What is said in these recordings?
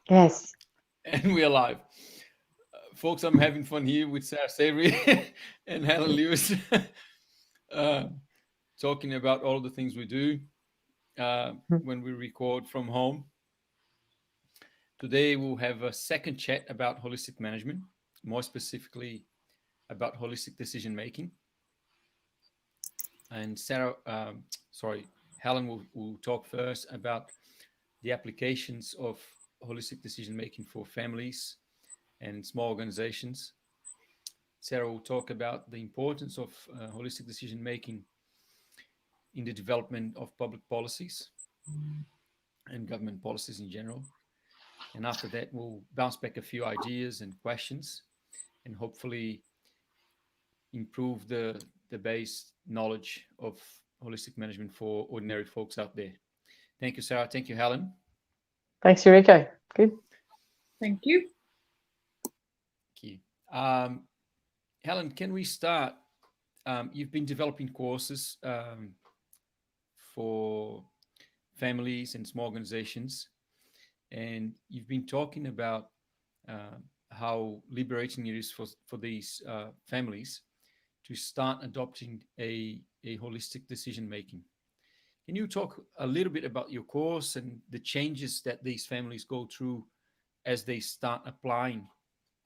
Yes. And we are live. Folks, I'm having fun here with Sarah Savory and Helen Lewis, uh, talking about all the things we do when we record from home. Today, we'll have a second chat about holistic management, more specifically about holistic decision making. And Helen will talk first about the applications of holistic decision making for families and small organizations. Sarah will talk about the importance of holistic decision making in the development of public policies and government policies in general. And after that, we'll bounce back a few ideas and questions and hopefully improve the base knowledge of holistic management for ordinary folks out there. Thank you, Sarah. Thank you, Helen. Thanks, Eureka. Good. Thank you. Thank you. Helen, can we start? You've been developing courses for families and small organizations, and you've been talking about how liberating it is for these families to start adopting a holistic decision making. Can you talk a little bit about your course and the changes that these families go through as they start applying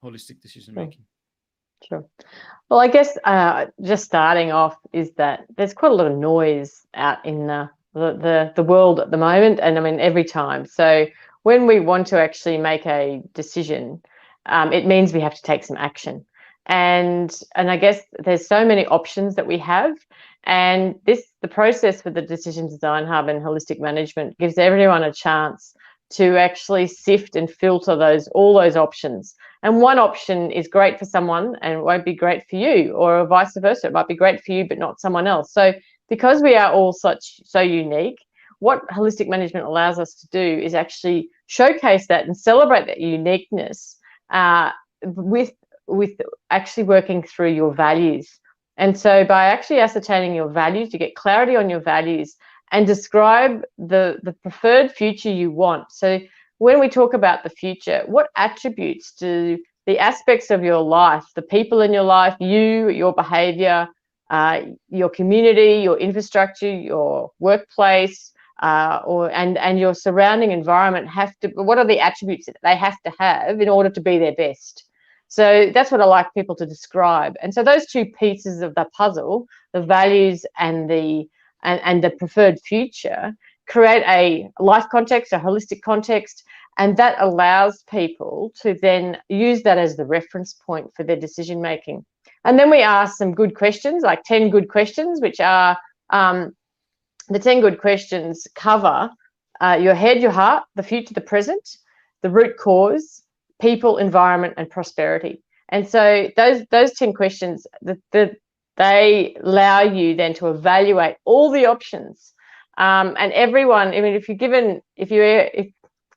holistic decision making? Sure. Well, I guess just starting off is that there's quite a lot of noise out in the world at the moment, and I mean every time. So when we want to actually make a decision, it means we have to take some action. And I guess there's so many options that we have, and the process for the Decision Design Hub and holistic management gives everyone a chance to actually sift and filter all those options. And one option is great for someone and it won't be great for you, or vice versa. It might be great for you, but not someone else. So because we are all so unique, what holistic management allows us to do is actually showcase that and celebrate that uniqueness with actually working through your values. And so by actually ascertaining your values, you get clarity on your values and describe the preferred future you want. So when we talk about the future, what attributes do the aspects of your life, the people in your life, your behavior, your community, your infrastructure, your workplace, and your surrounding environment what are the attributes that they have to have in order to be their best? So that's what I like people to describe. And so those two pieces of the puzzle, the values and the preferred future, create a life context, a holistic context, and that allows people to then use that as the reference point for their decision making. And then we ask some good questions, like 10 good questions, which are the 10 good questions cover your head, your heart, the future, the present, the root cause, people, environment, and prosperity. And so those 10 questions, they allow you then to evaluate all the options. And everyone, I mean,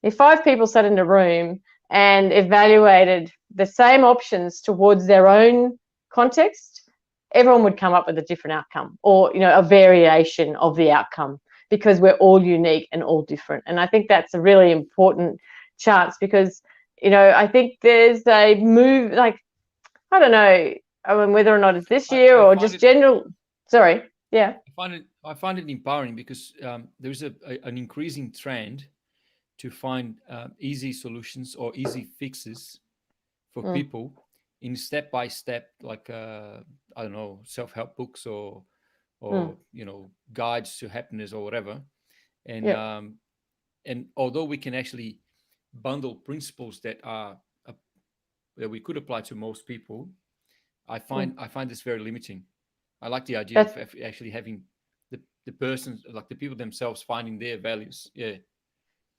if 5 people sat in a room and evaluated the same options towards their own context, everyone would come up with a different outcome, or a variation of the outcome, because we're all unique and all different. And I think that's a really important chance, because I think there's a move, like, I don't know, I mean, whether or not it's this year or just general. Sorry, yeah. I find it empowering because there's an increasing trend to find easy solutions or easy fixes for people in step-by-step, like I don't know, self-help books or guides to happiness or whatever. And and although we can actually bundle principles that we could apply to most people, I find this very limiting. I like the idea of actually having the persons, like the people themselves, finding their values. Yeah,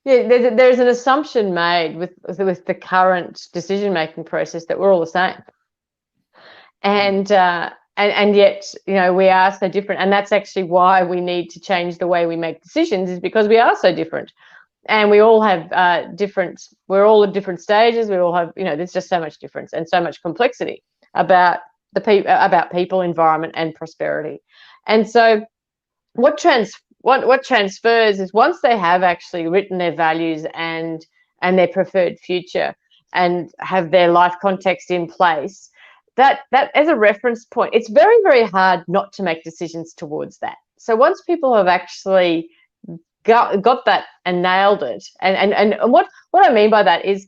there's an assumption made with the current decision-making process that we're all the same, and yet we are so different. And that's actually why we need to change the way we make decisions, is because we are so different. And we all have we're all at different stages. We all have, there's just so much difference and so much complexity about people, environment, and prosperity. And so what transfers is, once they have actually written their values and and their preferred future and have their life context in place, that as a reference point, it's very, very hard not to make decisions towards that. So once people have actually got that and nailed it, and what I mean by that is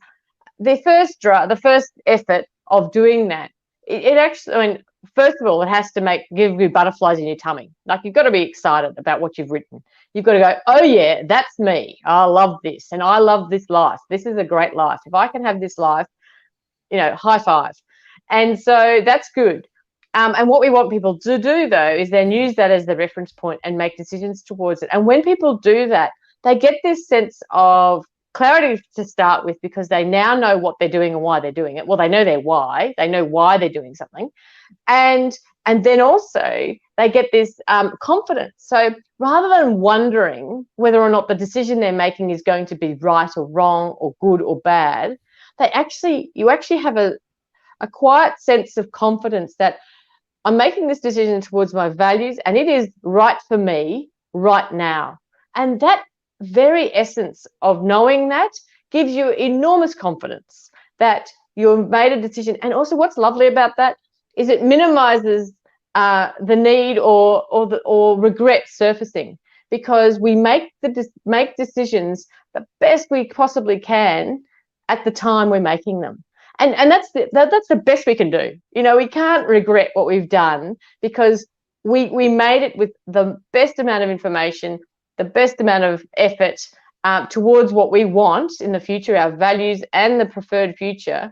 the first effort of doing that, it actually, I mean, first of all, it has to give you butterflies in your tummy. Like, you've got to be excited about what you've written. You've got to go, oh yeah, that's me. I love this, and I love this life. This is a great life. If I can have this life, high five. And so that's good. And what we want people to do, though, is then use that as the reference point and make decisions towards it. And when people do that, they get this sense of clarity to start with, because they now know what they're doing and why they're doing it. Well, they know their why. They know why they're doing something. And then also they get this confidence. So rather than wondering whether or not the decision they're making is going to be right or wrong or good or bad, you actually have a quiet sense of confidence that I'm making this decision towards my values, and it is right for me right now. And that very essence of knowing that gives you enormous confidence that you've made a decision. And also, what's lovely about that is it minimizes the need or regret surfacing, because we make decisions the best we possibly can at the time we're making them. And that's the best we can do. We can't regret what we've done, because we made it with the best amount of information, the best amount of effort towards what we want in the future, our values and the preferred future.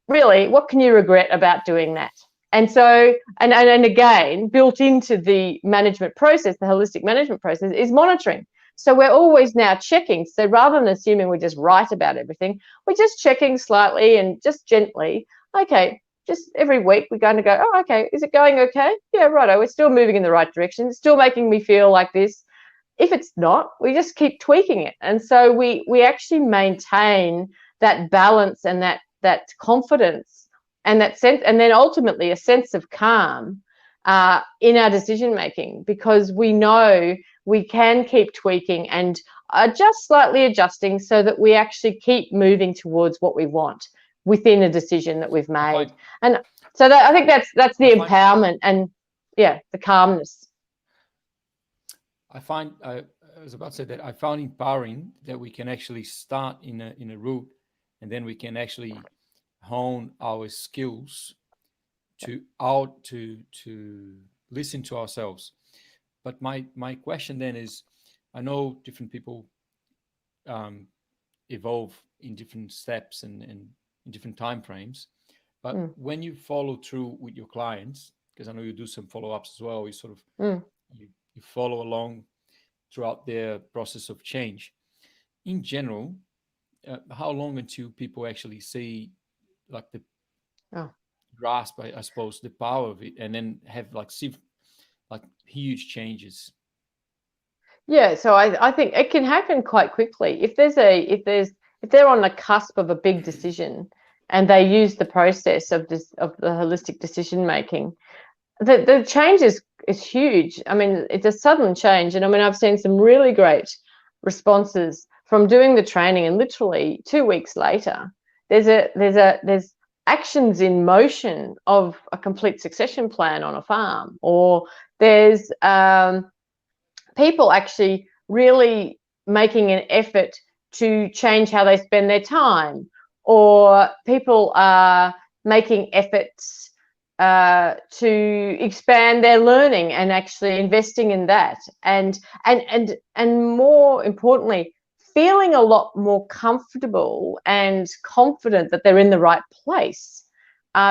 Really, what can you regret about doing that? And so, and again, built into the management process, the holistic management process, is monitoring. So we're always now checking. So rather than assuming we're just right about everything, we're just checking slightly and just gently. Okay, just every week we're going to go, oh, okay, is it going okay? Yeah, righto, we're still moving in the right direction. It's still making me feel like this. If it's not, we just keep tweaking it. And so we actually maintain that balance and that confidence and that sense, and then ultimately a sense of calm in our decision making, because we know we can keep tweaking and just slightly adjusting so that we actually keep moving towards what we want within a decision that we've made. And so I think that's the empowerment and the calmness. I was about to say that I found empowering that we can actually start in a route, and then we can actually hone our skills to listen to ourselves. But my question then is, I know different people evolve in different steps and in different time frames, but when you follow through with your clients, because I know you do some follow-ups as well, you sort of you follow along throughout their process of change. In general, how long until people actually see like the grasp, I suppose, the power of it, and then have see huge changes? Yeah, so I think it can happen quite quickly. If they're on the cusp of a big decision and they use the process of the holistic decision making, the change is huge. I mean, it's a sudden change, and I mean, I've seen some really great responses from doing the training, and literally 2 weeks later, there's actions in motion of a complete succession plan on a farm, or there's people actually really making an effort to change how they spend their time, or people are making efforts to expand their learning and actually investing in that, and more importantly, feeling a lot more comfortable and confident that they're in the right place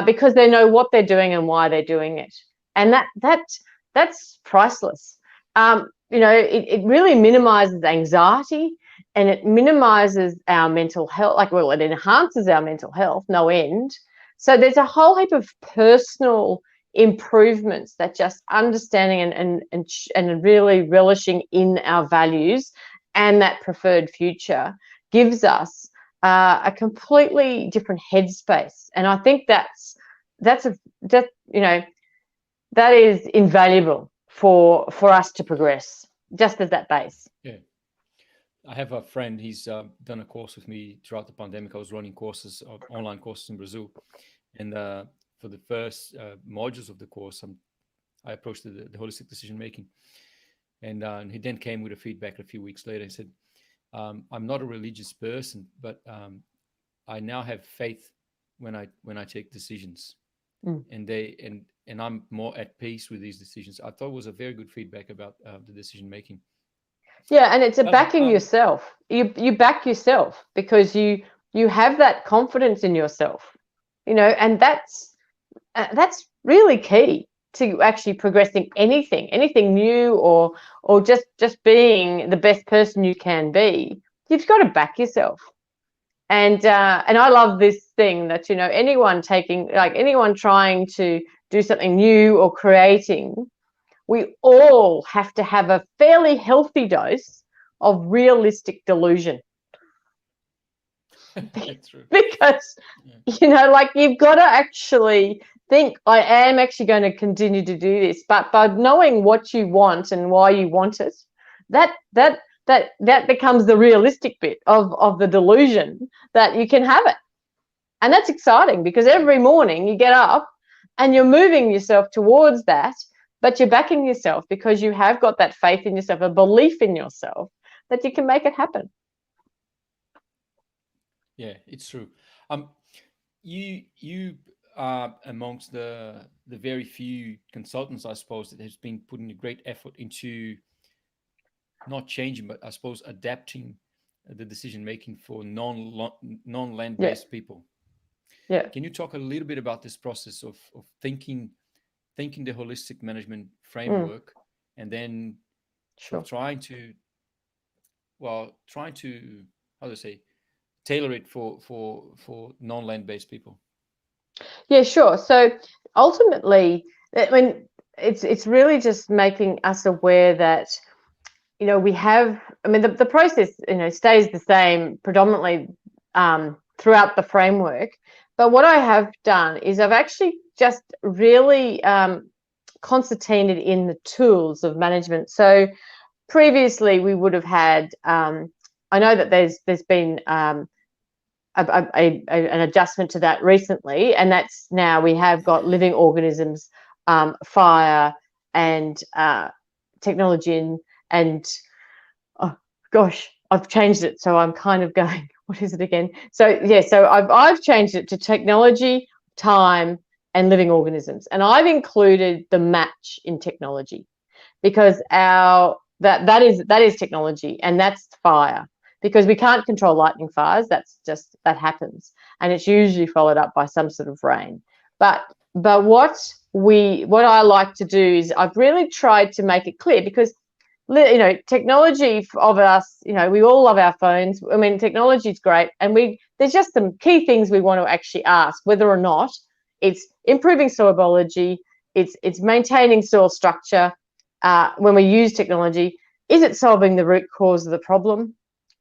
because they know what they're doing and why they're doing it, and that's priceless. It really minimizes anxiety, and it minimizes our mental health. It enhances our mental health, no end. So there's a whole heap of personal improvements that just understanding and really relishing in our values and that preferred future gives us a completely different headspace. And I think that is invaluable for us to progress, just as that base. Yeah. I have a friend. He's done a course with me throughout the pandemic. I was running courses, online courses in Brazil, and for the first modules of the course, I approached the holistic decision making, and he then came with a feedback a few weeks later. He said, "I'm not a religious person, but I now have faith when I take decisions, and I'm more at peace with these decisions." I thought it was a very good feedback about the decision making. Yeah, and it's a backing yourself. You back yourself because you have that confidence in yourself, and that's really key to actually progressing anything new, or just being the best person you can be. You've got to back yourself. And I love this thing that anyone trying to do something new or creating, we all have to have a fairly healthy dose of realistic delusion. Because you've got to actually think, I am actually going to continue to do this, but by knowing what you want and why you want it, that becomes the realistic bit of the delusion that you can have it. And that's exciting because every morning you get up and you're moving yourself towards that, but you're backing yourself because you have got that faith in yourself, a belief in yourself that you can make it happen. Yeah, it's true. You are amongst the very few consultants, I suppose, that has been putting a great effort into not changing, but I suppose adapting the decision making for non-land-based people. Yeah. Can you talk a little bit about this process of thinking the holistic management framework, and then trying to how do I say, tailor it for non-land-based people? Yeah, sure. So ultimately, I mean, it's really just making us aware that we have. I mean, the process stays the same predominantly throughout the framework. But what I have done is I've actually just really concertinaed in the tools of management. So previously we would have had. I know that there's been an adjustment to that recently, and that's now we have got living organisms, fire, and technology, and oh gosh, I've changed it, so I'm kind of going, what is it again? So yeah, so I've changed it to technology, time, and living organisms, and I've included the match in technology because that is technology, and that's fire. Because we can't control lightning fires, that happens, and it's usually followed up by some sort of rain. But what I like to do is I've really tried to make it clear, because technology of us, we all love our phones. I mean, technology is great, and there's just some key things we want to actually ask, whether or not it's improving soil biology, it's maintaining soil structure. When we use technology, is it solving the root cause of the problem?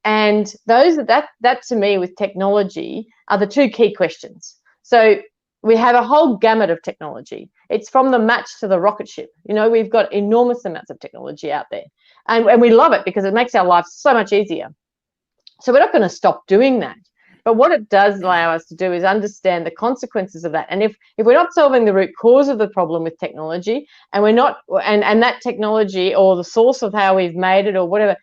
And that to me with technology are the two key questions. So we have a whole gamut of technology. It's from the match to the rocket ship. We've got enormous amounts of technology out there, and we love it because it makes our lives so much easier. So we're not going to stop doing that. But what it does allow us to do is understand the consequences of that. And if we're not solving the root cause of the problem with technology, and we're not, and that technology or the source of how we've made it or whatever,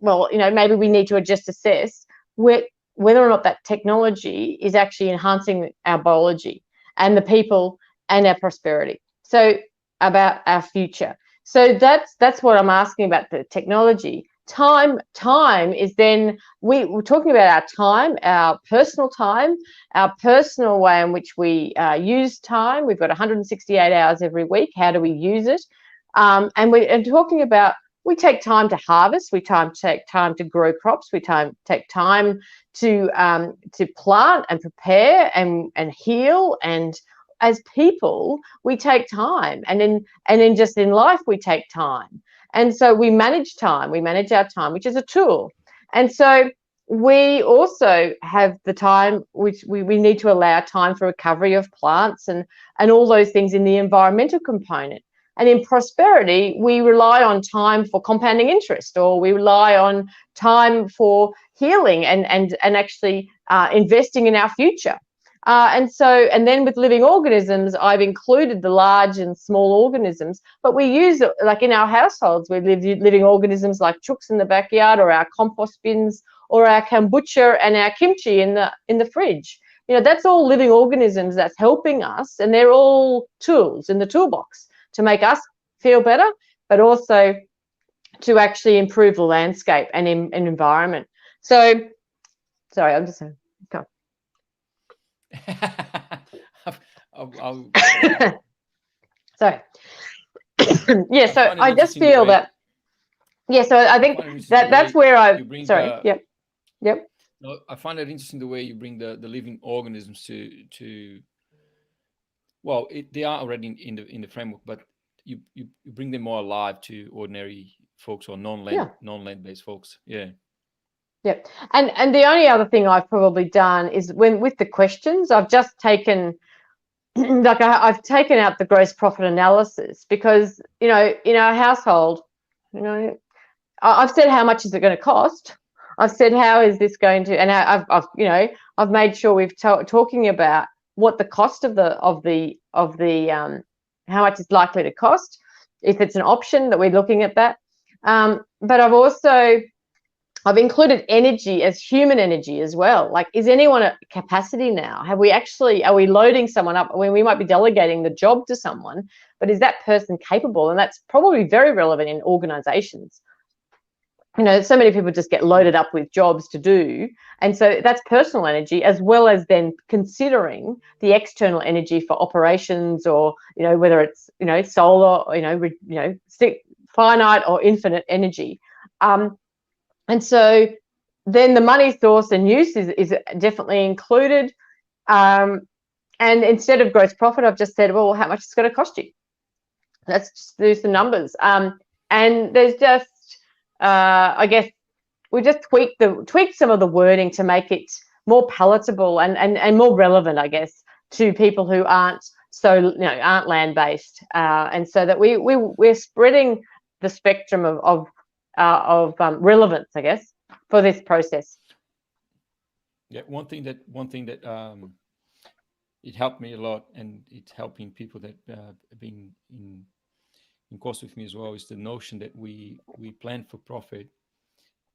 maybe we need to just assess whether or not that technology is actually enhancing our biology and the people and our prosperity. So about our future. So that's what I'm asking about the technology. Time is then we're talking about our time, our personal way in which we use time. We've got 168 hours every week. How do we use it? And we're talking about, we take time to harvest. We take time to grow crops. We take time to plant and prepare and heal. And as people, we take time. And then just in life, we take time. And so we manage time. We manage our time, which is a tool. And so we also have the time, which we need to allow time for recovery of plants and all those things in the environmental component. And in prosperity, we rely on time for compounding interest, or we rely on time for healing and actually investing in our future. And then with living organisms, I've included the large and small organisms, but we use it like in our households. We live living organisms like chooks in the backyard, or our compost bins, or our kombucha and our kimchi in the fridge. That's all living organisms that's helping us, and they're all tools in the toolbox to make us feel better, but also to actually improve the landscape and environment. So, sorry, I'm just saying. Go. Sorry. Yeah, so I just feel that. Yeah, so I think that's where sorry. Yep. No, I find it interesting the way you bring the living organisms to. Well, they are already in the framework, but you bring them more alive to ordinary folks or non-land based folks. Yeah. Yep. And the only other thing I've probably done is with the questions, I've just taken I've taken out the gross profit analysis, because in our household, I've said how much is it going to cost. I've said how is this going to, and I've made sure we've talking about what the cost of the how much it's likely to cost, if it's an option that we're looking at that. But I've included energy as human energy as well. Like, is anyone at capacity now? Are we loading someone up? We might be delegating the job to someone, but is that person capable? And that's probably very relevant in organizations. So many people just get loaded up with jobs to do. And so that's personal energy, as well as then considering the external energy for operations, or, whether it's, solar, finite or infinite energy. And so then the money source and use is definitely included. And instead of gross profit, I've just said, well, how much it's going to cost you? Let's just do some numbers. And there's just, I guess, we just tweak some of the wording to make it more palatable and more relevant, I guess, to people who aren't aren't land-based. And so that we're spreading the spectrum of relevance, I guess, for this process. Yeah, one thing that it helped me a lot, and it's helping people that have been in course with me as well, is the notion that we plan for profit,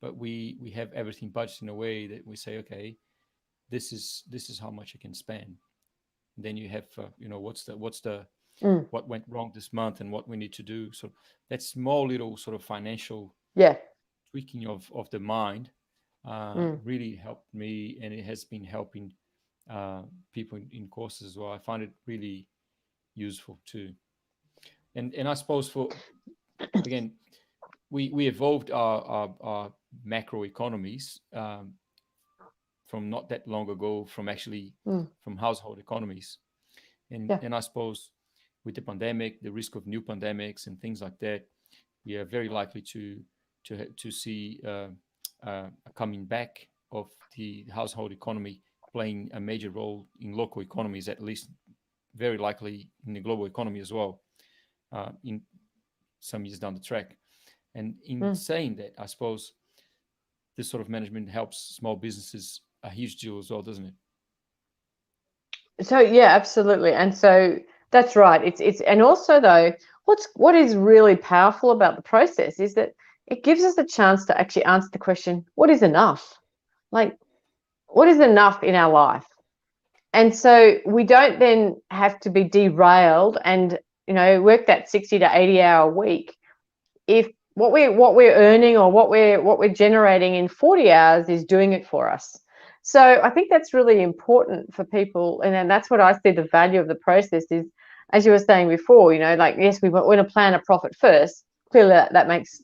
but we have everything budgeted in a way that we say, okay, this is how much I can spend. And then you have what went wrong this month and what we need to do. So that small little sort of financial tweaking of the mind really helped me, and it has been helping people in courses as well. I find it really useful too. And I suppose again, we evolved our macro economies from not that long ago, from household economies, and I suppose with the pandemic, the risk of new pandemics and things like that, we are very likely to see a coming back of the household economy playing a major role in local economies, at least very likely in the global economy as well, in some years down the track. And in saying that, I suppose this sort of management helps small businesses a huge deal as well, doesn't it? So yeah, absolutely. And so that's right. It's and also though, what is really powerful about the process is that it gives us a chance to actually answer the question, what is enough? Like, what is enough in our life? And so we don't then have to be derailed and, work that 60 to 80 hour week if what we're earning or what we're generating in 40 hours is doing it for us. So I think that's really important for people, and then that's what I see the value of the process is, as you were saying before, yes, we want to plan a profit first. Clearly,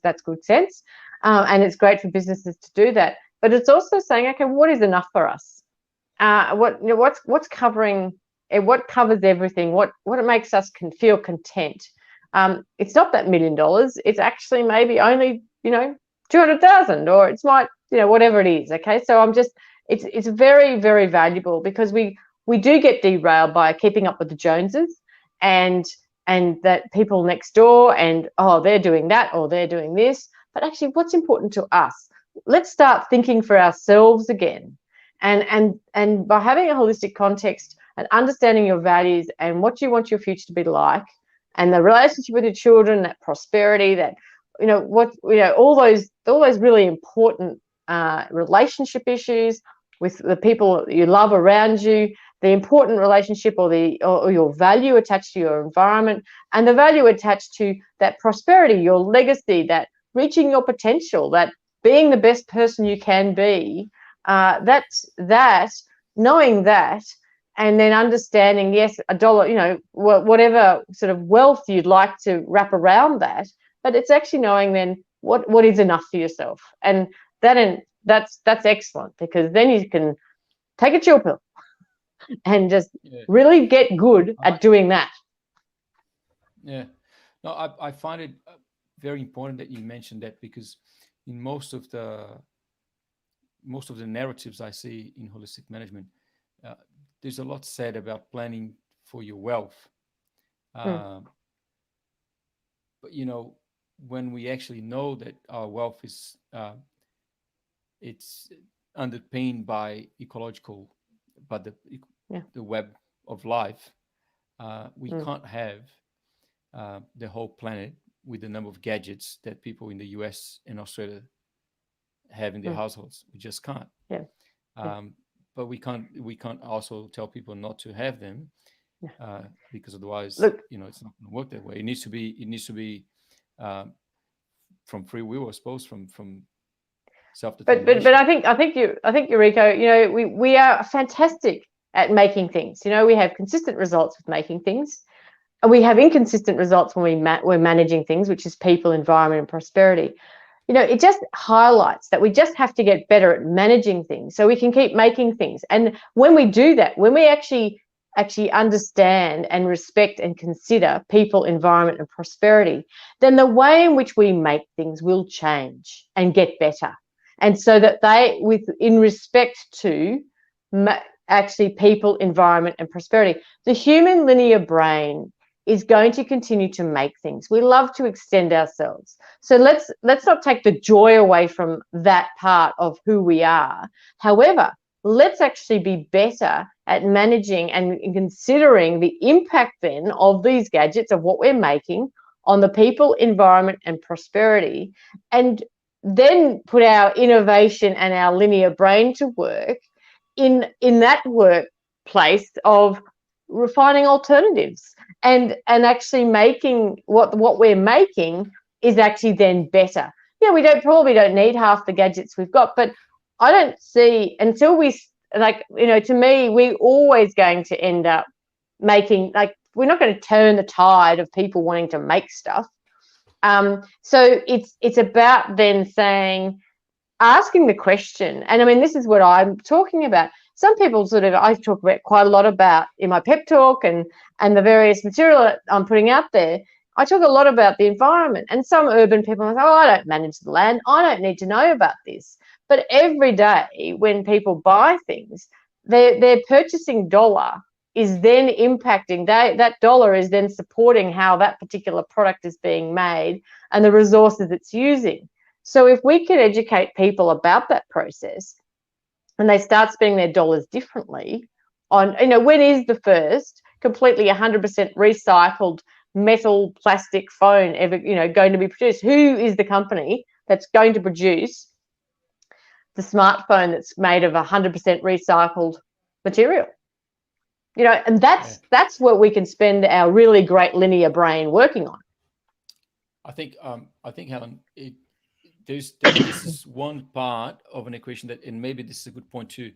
that's good sense, and it's great for businesses to do that. But it's also saying, okay, what is enough for us? What's covering? What covers everything? What makes us feel content? It's not that $1 million. It's actually maybe only 200,000, or it's whatever it is. Okay, so it's very, very valuable, because we do get derailed by keeping up with the Joneses and and that people next door and, oh, they're doing that or they're doing this. But actually, what's important to us? Let's start thinking for ourselves again. And by having a holistic context and understanding your values and what you want your future to be like, and the relationship with your children, that prosperity, that all those really important relationship issues with the people you love around you, the important relationship or your value attached to your environment, and the value attached to that prosperity, your legacy, that reaching your potential, that being the best person you can be. Knowing that, and then understanding, yes, a dollar, whatever sort of wealth you'd like to wrap around that, but it's actually knowing then what is enough for yourself, and that's excellent, because then you can take a chill pill and just really get good at doing that. Yeah, no, I find it very important that you mentioned that, because in most of the narratives I see in holistic management, there's a lot said about planning for your wealth. But when we actually know that our wealth is it's underpinned by ecological, but the web of life, we can't have the whole planet with the number of gadgets that people in the US and Australia have in their households. We just can't. But we can't also tell people not to have them, because otherwise, it's not going to work that way. It needs to be from free will, I suppose, from self-determination. But I think Eureka, we are fantastic at making things. We have consistent results with making things, and we have inconsistent results when we're managing things, which is people, environment, and prosperity. It just highlights that we just have to get better at managing things so we can keep making things. And when we do that, when we actually understand and respect and consider people, environment, and prosperity, then the way in which we make things will change and get better. And so that in respect to actually people, environment, and prosperity, the human linear brain is going to continue to make things. We love to extend ourselves. So let's not take the joy away from that part of who we are. However, let's actually be better at managing and considering the impact then of these gadgets, of what we're making, on the people, environment, and prosperity, and then put our innovation and our linear brain to work in that workplace of refining alternatives and actually making what we're making is actually then better. We probably don't need half the gadgets we've got, but I don't see, until we to me, we're always going to end up making, we're not going to turn the tide of people wanting to make stuff. So it's about then asking the question, and I mean, this is what I'm talking about. Some people I talk about quite a lot about in my pep talk and the various material that I'm putting out there. I talk a lot about the environment, and some urban people are like, oh, I don't manage the land, I don't need to know about this. But every day when people buy things, their purchasing dollar is then impacting, that dollar is then supporting how that particular product is being made and the resources it's using. So if we can educate people about that process, and they start spending their dollars differently on, when is the first completely 100% recycled metal plastic phone ever, going to be produced? Who is the company that's going to produce the smartphone that's made of 100% recycled material? And that's what we can spend our really great linear brain working on. I think Helen, this is one part of an equation that, and maybe this is a good point to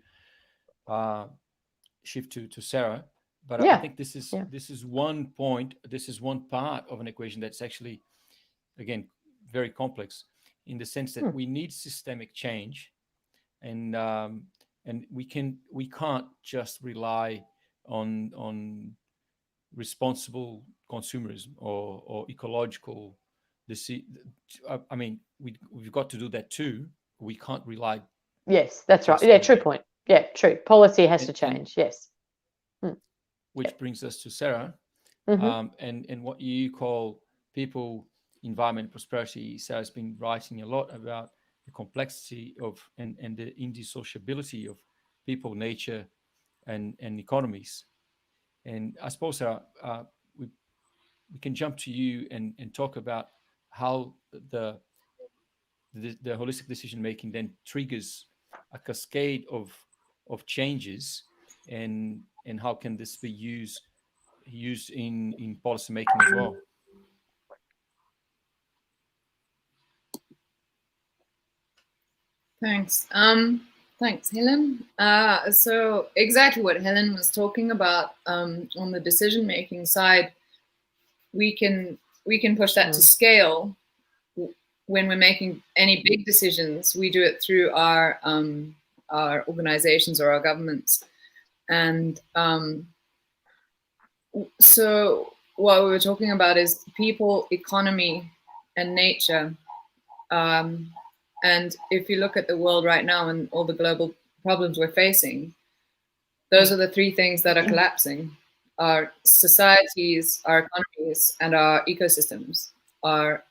shift to Sarah, but I think this is one point, this is one part of an equation that's actually, again, very complex, in the sense that we need systemic change, and we can't just rely on responsible consumerism or ecological. I mean, we've got to do that too. We can't rely. Yes, that's right. Yeah, true point. Yeah, true. Policy has to change. Yes. Which brings us to Sarah. and what you call people, environment, prosperity. Sarah's been writing a lot about the complexity of and the indissociability of people, nature, and economies. And I suppose we we can jump to you and talk about how the holistic decision making then triggers a cascade of changes, and how can this be used in policy making as well. Thanks. Thanks, Helen. So exactly what Helen was talking about on the decision-making side, we can push that to scale. When we're making any big decisions, we do it through our organizations or our governments. And so what we were talking about is people, economy, and nature. And if you look at the world right now and all the global problems we're facing, those are the three things that are collapsing. Our societies, our economies, and our ecosystems are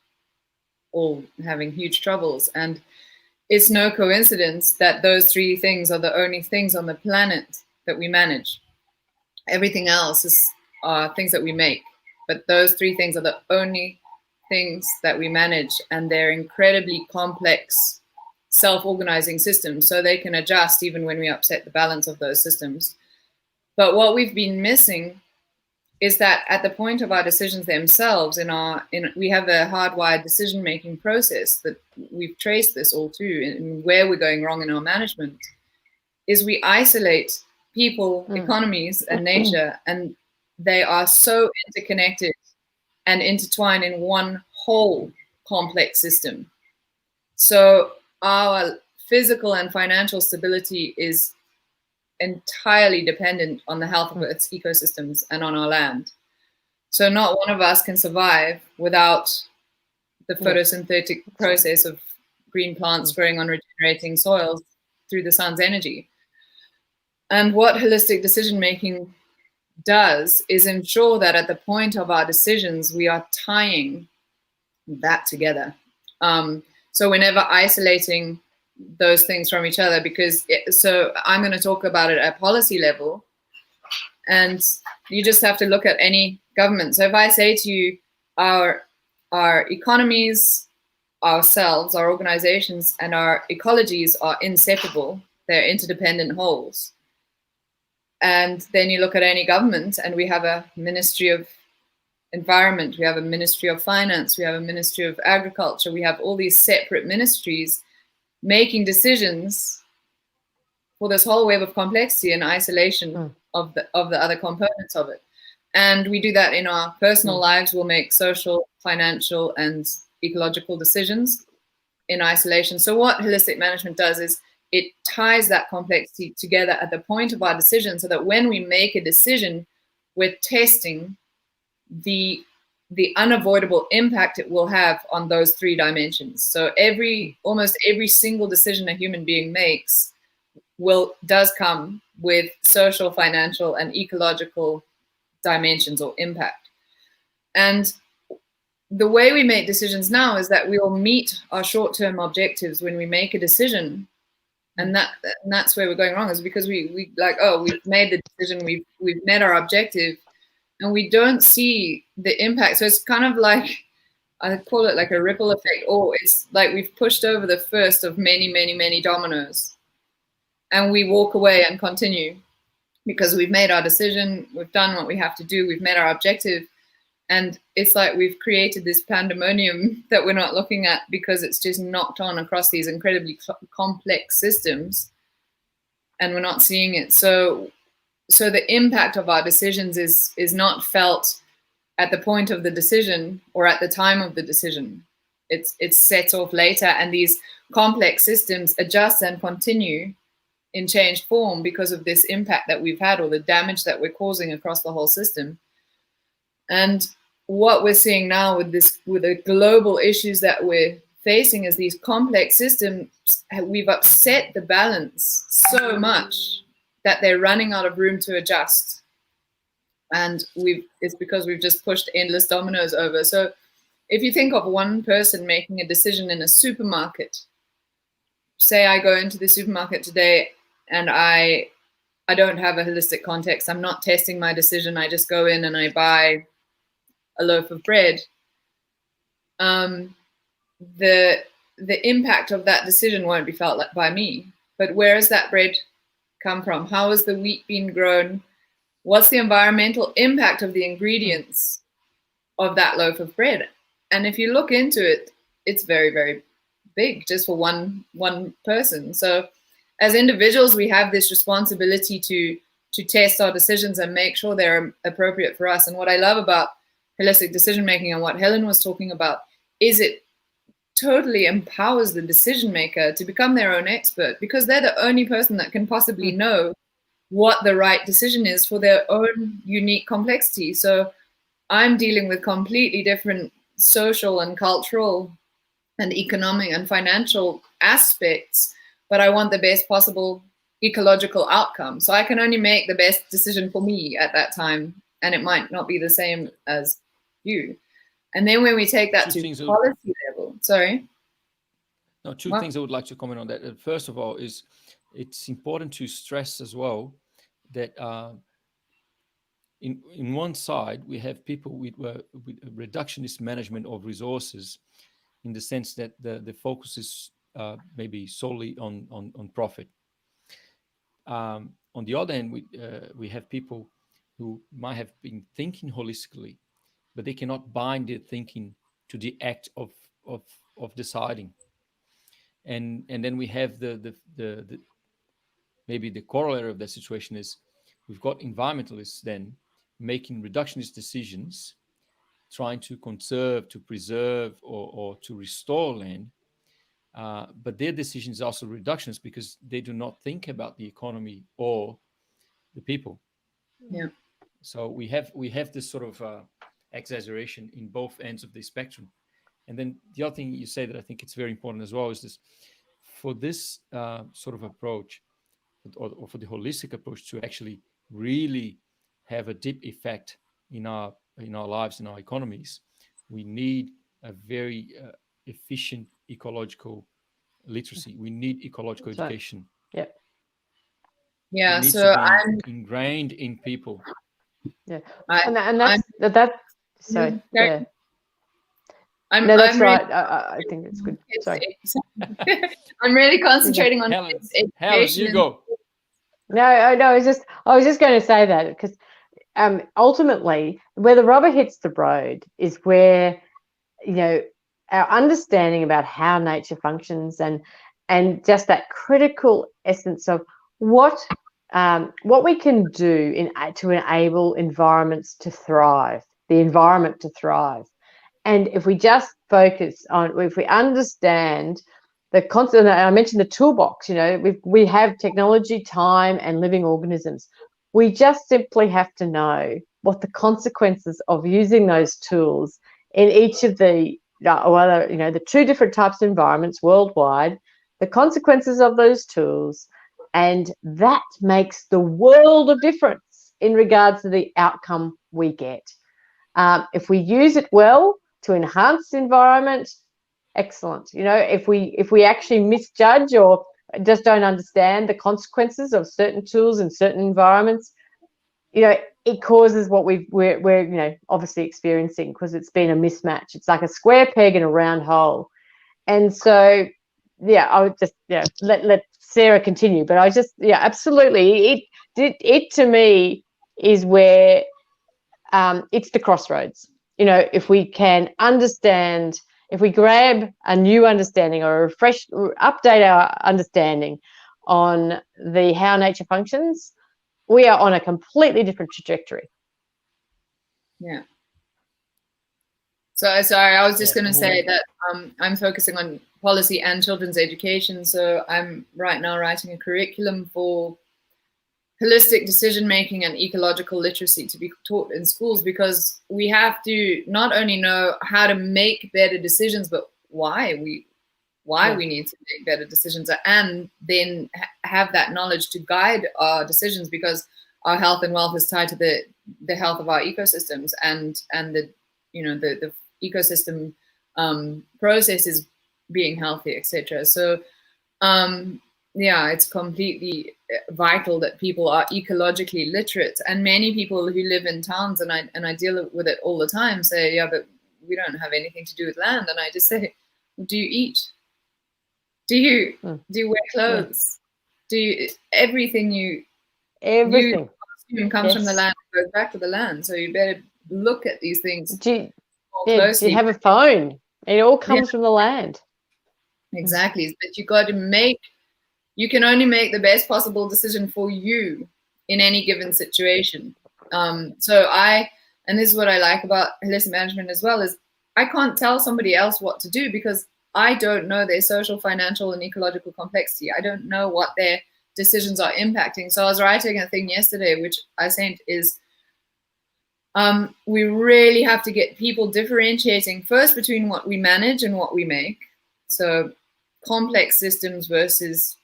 all having huge troubles. And it's no coincidence that those three things are the only things on the planet that we manage. Everything else is things that we make. But those three things are the only things that we manage, and they're incredibly complex self-organizing systems, so they can adjust even when we upset the balance of those systems. But what we've been missing is that at the point of our decisions themselves, we have a hardwired decision-making process that we've traced this all to, and where we're going wrong in our management is we isolate people, economies, and nature, and they are so interconnected and intertwined in one whole complex system. So our physical and financial stability is entirely dependent on the health of its ecosystems and on our land. So not one of us can survive without the photosynthetic process of green plants growing on regenerating soils through the sun's energy. And what holistic decision-making does is ensure that at the point of our decisions, we are tying that together. So we're never isolating those things from each other, so I'm going to talk about it at policy level, and you just have to look at any government. So if I say to you, our economies, ourselves, our organizations, and our ecologies are inseparable, they're interdependent wholes. And then you look at any government, and we have a Ministry of Environment, we have a Ministry of Finance, we have a Ministry of Agriculture, we have all these separate ministries making decisions for this whole web of complexity and isolation of the other components of it. And we do that in our personal lives. We'll make social, financial, and ecological decisions in isolation. So what holistic management does is it ties that complexity together at the point of our decision, so that when we make a decision, we're testing the unavoidable impact it will have on those three dimensions. So almost every single decision a human being makes does come with social, financial, and ecological dimensions or impact. And the way we make decisions now is that we will meet our short-term objectives when we make a decision. And that's where we're going wrong, is because we've made the decision, we've met our objective, and we don't see the impact. So it's kind of like, I call it like a ripple effect, or it's like we've pushed over the first of many, many, many dominoes, and we walk away and continue because we've made our decision, we've done what we have to do, we've met our objective, and it's like we've created this pandemonium that we're not looking at because it's just knocked on across these incredibly complex systems, and we're not seeing it. So the impact of our decisions is not felt at the point of the decision or at the time of the decision. It's set off later, and these complex systems adjust and continue in changed form because of this impact that we've had, or the damage that we're causing across the whole system. And what we're seeing now with the global issues that we're facing is these complex systems, we've upset the balance so much that they're running out of room to adjust. and it's because we've just pushed endless dominoes over. So if you think of one person making a decision in a supermarket, say I go into the supermarket today and I don't have a holistic context. I'm not testing my decision. I just go in and I buy a loaf of bread. The impact of that decision won't be felt by me. But where has that bread come from? How has the wheat been grown? What's the environmental impact of the ingredients of that loaf of bread? And if you look into it, it's very, very big just for one person. So as individuals, we have this responsibility to test our decisions and make sure they're appropriate for us. And what I love about holistic decision making and what Helen was talking about is it totally empowers the decision maker to become their own expert, because they're the only person that can possibly know what the right decision is for their own unique complexity. So I'm dealing with completely different social and cultural and economic and financial aspects, but I want the best possible ecological outcome. So I can only make the best decision for me at that time, and it might not be the same as you. And then when we take that to policy level, sorry? No, two things I would like to comment on that. First of all, is it's important to stress as well that in one side, we have people with reductionist management of resources, in the sense that the focus is maybe solely on profit. On the other hand, we have people who might have been thinking holistically, but they cannot bind their thinking to the act of deciding. And then we have the maybe the corollary of that situation is we've got environmentalists then making reductionist decisions, trying to conserve, to preserve, or to restore land. But their decisions are also reductionist because they do not think about the economy or the people. Yeah. So we have this sort of exaggeration in both ends of the spectrum. And then the other thing you say that I think it's very important as well is this: for this sort of approach, or for the holistic approach to actually really have a deep effect in our lives, in our economies, we need a very efficient ecological literacy. We need ecological education. Yeah. Yeah. It needs So to be ingrained in people. Yeah. And that's sorry. Yeah. No, that's I'm right. I think it's good. Sorry. I'm really concentrating on Helen, education. you go. No, I was just going to say that because ultimately, where the rubber hits the road is where, our understanding about how nature functions and just that critical essence of what we can do to enable environments to thrive, the environment to thrive. And if we just focus on, if we understand the constant, I mentioned the toolbox, we have technology, time, and living organisms. We just simply have to know what the consequences of using those tools in each of the, the two different types of environments worldwide, the consequences of those tools, and that makes the world of difference in regards to the outcome we get. If we use it well to enhance the environment, excellent. If we actually misjudge or just don't understand the consequences of certain tools in certain environments, it causes what we're obviously experiencing, because it's been a mismatch. It's like a square peg in a round hole. And so, I would just let Sarah continue. But I just absolutely, it to me is where it's the crossroads. If we can understand, if we grab a new understanding or update our understanding on how nature functions, we are on a completely different trajectory. Yeah. So sorry, I was just going to say that I'm focusing on policy and children's education. So I'm right now writing a curriculum for holistic decision-making and ecological literacy to be taught in schools, because we have to not only know how to make better decisions, but why we need to make better decisions, and then have that knowledge to guide our decisions. Because our health and wealth is tied to the health of our ecosystems and the the ecosystem processes being healthy, etc. So yeah, it's completely vital that people are ecologically literate. And many people who live in towns, and I deal with it all the time, say, yeah, but we don't have anything to do with land. And I just say, do you eat? Do you wear clothes? Do you, everything you consume comes from the land, goes back to the land. So you better look at these things more closely. Do you have a phone? It all comes from the land. Exactly. But you got to you can only make the best possible decision for you in any given situation. And this is what I like about holistic management as well, is I can't tell somebody else what to do because I don't know their social, financial, and ecological complexity. I don't know what their decisions are impacting. So I was writing a thing yesterday, which I sent, is we really have to get people differentiating first between what we manage and what we make. So complex systems versus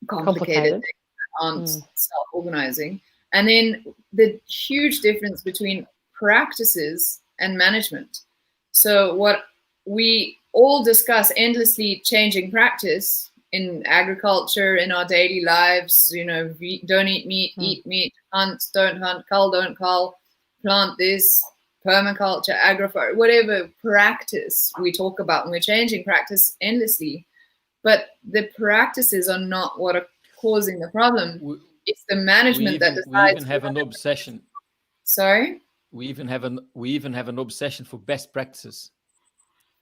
complicated things that aren't self-organizing. And then the huge difference between practices and management. So what we all discuss endlessly, changing practice in agriculture, in our daily lives, don't eat meat, eat meat, hunt, don't hunt, cull, don't cull, plant this, permaculture, agroforestry, whatever practice we talk about, and we're changing practice endlessly. But the practices are not what are causing the problem. It's the management that decides. We even have an obsession. Sorry? We even have an obsession for best practices.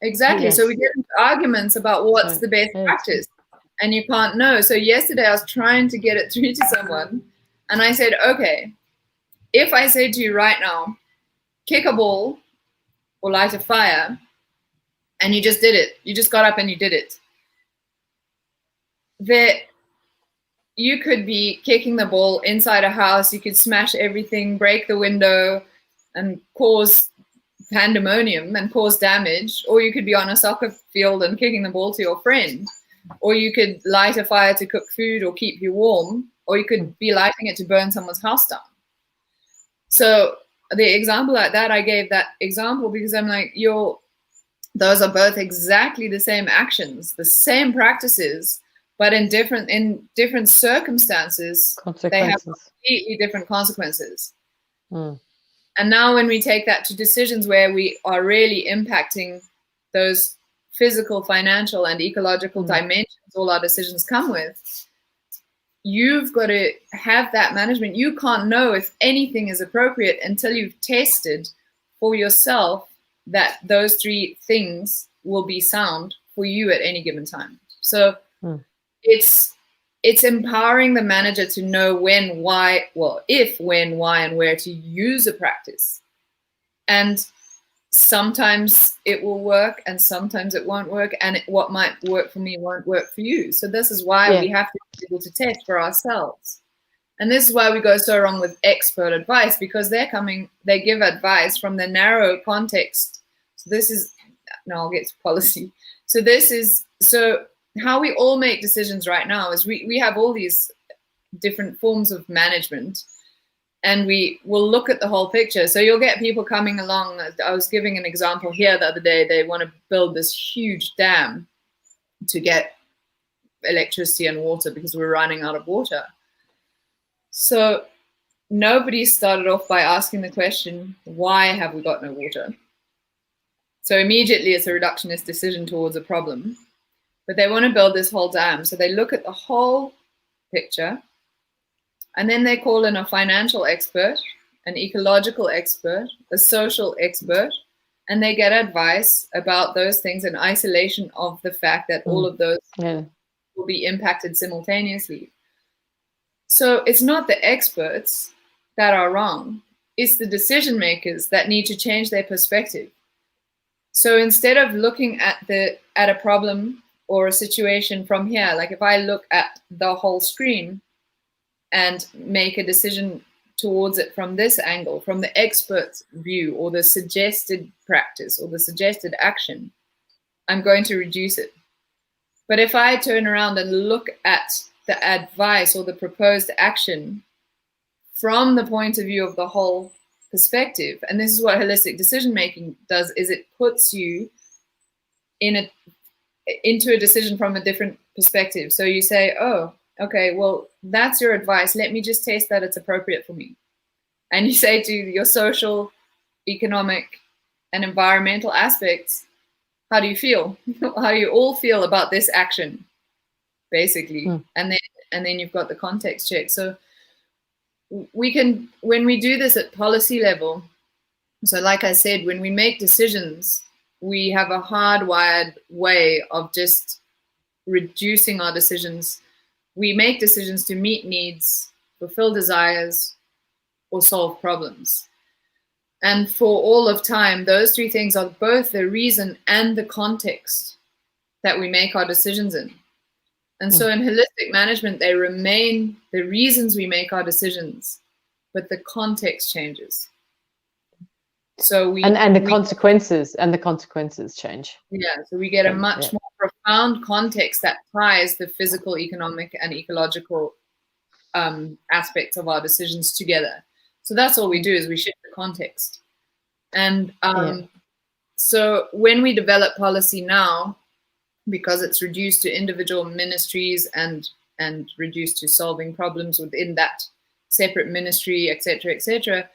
Exactly. Yes. So we get into arguments about what's the best practice, and you can't know. So yesterday I was trying to get it through to someone, and I said, okay, if I say to you right now, kick a ball or light a fire, and you just did it, you just got up and you did it, that you could be kicking the ball inside a house, you could smash everything, break the window, and cause pandemonium and cause damage, or you could be on a soccer field and kicking the ball to your friend, or you could light a fire to cook food or keep you warm, or you could be lighting it to burn someone's house down. So the example like that, I gave that example because I'm like, those are both exactly the same actions, the same practices, but in different circumstances, they have completely different consequences. And now when we take that to decisions where we are really impacting those physical, financial, and ecological dimensions all our decisions come with, you've got to have that management. You can't know if anything is appropriate until you've tested for yourself that those three things will be sound for you at any given time. So it's empowering the manager to know when, why, if, when, why, and where to use a practice. And sometimes it will work and sometimes it won't work, and what might work for me won't work for you. So this is why we have to be able to test for ourselves. And this is why we go so wrong with expert advice, because they give advice from the narrow context. So this is, now I'll get to policy. So how we all make decisions right now is we have all these different forms of management, and we will look at the whole picture. So you'll get people coming along. I was giving an example here the other day. They want to build this huge dam to get electricity and water because we're running out of water. So nobody started off by asking the question, why have we got no water? So immediately it's a reductionist decision towards a problem. But they want to build this whole dam. So they look at the whole picture, and then they call in a financial expert, an ecological expert, a social expert, and they get advice about those things in isolation of the fact that all of those will be impacted simultaneously. So it's not the experts that are wrong. It's the decision makers that need to change their perspective. So instead of looking at a problem or a situation from here, like if I look at the whole screen and make a decision towards it from this angle, from the expert's view or the suggested practice or the suggested action, I'm going to reduce it. But if I turn around and look at the advice or the proposed action from the point of view of the whole perspective. And this is what holistic decision making does, is it puts you into a decision from a different perspective. So you say, oh, okay, well, that's your advice. Let me just test that it's appropriate for me. And you say to your social, economic, and environmental aspects, how do you feel? How do you all feel about this action, basically? And then you've got the context check. So we can, when we do this at policy level, so like I said, when we make decisions, we have a hardwired way of just reducing our decisions. We make decisions to meet needs, fulfill desires, or solve problems. And for all of time, those three things are both the reason and the context that we make our decisions in. And so in holistic management, they remain the reasons we make our decisions, but the context changes. So we and the consequences change. Yeah, so we get a much more profound context that ties the physical, economic, and ecological aspects of our decisions together. So that's all we do, is we shift the context. And so when we develop policy now, because it's reduced to individual ministries and reduced to solving problems within that separate ministry, etc.,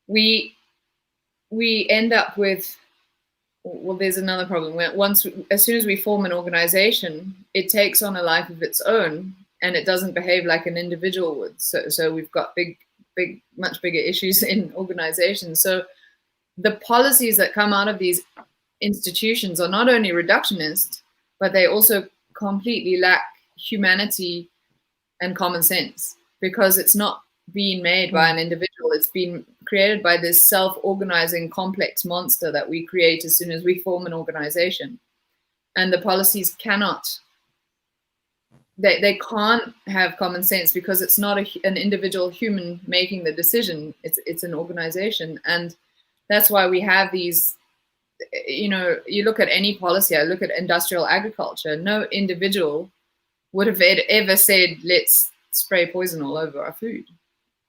we end up with, well, there's another problem. As soon as we form an organization, it takes on a life of its own, and it doesn't behave like an individual would. So we've got much bigger issues in organizations. So the policies that come out of these institutions are not only reductionist, but they also completely lack humanity and common sense, because it's not being made by an individual. It's been created by this self-organizing complex monster that we create as soon as we form an organization. And the policies cannot, they can't have common sense, because it's not an individual human making the decision. It's an organization. And that's why we have these, you look at any policy, I look at industrial agriculture, no individual would have ever said, let's spray poison all over our food.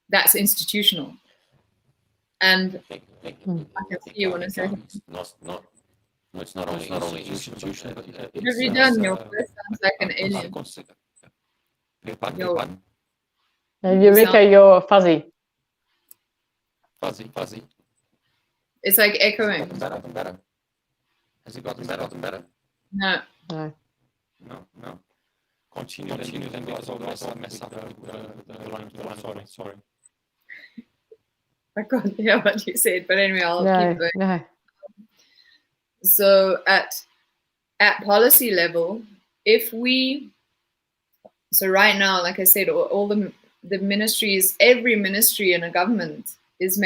That's institutional. And I can see you want to say. No, it's not only institutional. What have you done? Your voice sounds like an alien. Eureka, you're fuzzy. Fuzzy. It's like echoing. Better. Has it gotten better? No. Continue then, because otherwise I'll mess up the line. Sorry. I can't hear what you said, but anyway, I'll keep going. No. So at policy level, so right now, like I said, all the ministries, every ministry in a government is